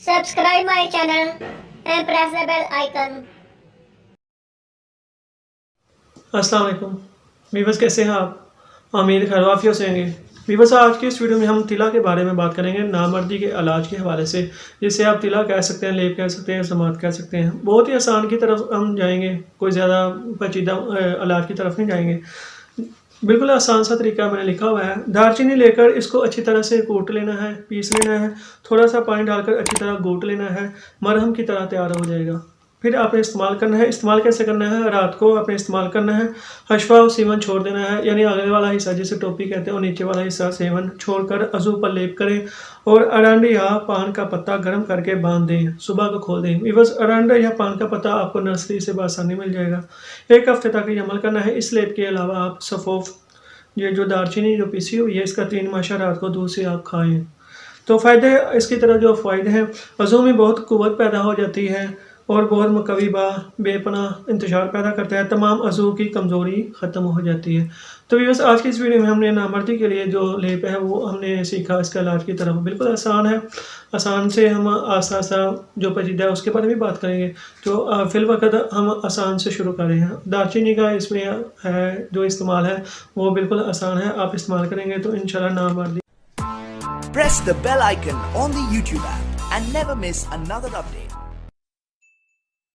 Subscribe my channel and press the bell icon. अस्सलाम वालेकुम viewers, कैसे हैं आप? उम्मीद खैर वाफिया से होंगे। वीवर्स, आज की इस वीडियो में हम तिला के बारे में बात करेंगे, नामर्दी के इलाज के हवाले से, जिसे आप तिला कह सकते हैं, लेप कह सकते हैं, समात कह सकते हैं। बहुत ही आसान की तरफ हम जाएंगे, कोई ज़्यादा पेचीदा इलाज की तरफ नहीं जाएंगे। बिल्कुल आसान सा तरीका मैंने लिखा हुआ है। दालचीनी लेकर इसको अच्छी तरह से कूट लेना है, पीस लेना है, थोड़ा सा पानी डालकर अच्छी तरह कूट लेना है, मरहम की तरह तैयार हो जाएगा। फिर आपने इस्तेमाल करना है। इस्तेमाल कैसे करना है? रात को आपने इस्तेमाल करना है। हशफा और सीवन छोड़ देना है, यानी आगे वाला हिस्सा जिसे टोपी कहते हैं और नीचे वाला हिस्सा सेवन छोड़कर अज़ू पर लेप करें और अरंड या पान का पत्ता गर्म करके बांध दें, सुबह को खोल दें। बस अरंड या पान का पत्ता आपको नर्सरी से बआसानी मिल जाएगा। 1 हफ्ते तक ये अमल करना है। इस लेप के अलावा आप सफ़ोफ, ये जो दालचीनी जो पिसी हुई है, इसका 3 माशा रात को दूध से आप खाएँ। तो फ़ायदे इसकी तरह जो फ़ायदे हैं, अज़ू में बहुत क़ुव्वत पैदा हो जाती है और बहुत मुकविबा बेपनाह इंतशार पैदा करता है। तमाम अज़ू की कमज़ोरी ख़त्म हो जाती है। तो व्यूअर्स, आज की इस वीडियो में हमने नामर्दी के लिए जो लेप है वो हमने सीखा। इसका इलाज की तरफ बिल्कुल आसान है। आसान से हम आस्ता आस्ता जो पेचीदा है उसके बारे में बात करेंगे। तो फ़िलवक़्त हम आसान से शुरू कर रहे हैं। दालचीनी का इसमें है जो इस्तेमाल है वो बिल्कुल आसान है। आप इस्तेमाल करेंगे तो इंशाल्लाह नामर्दी। Press the bell icon on the YouTube app and never miss another update.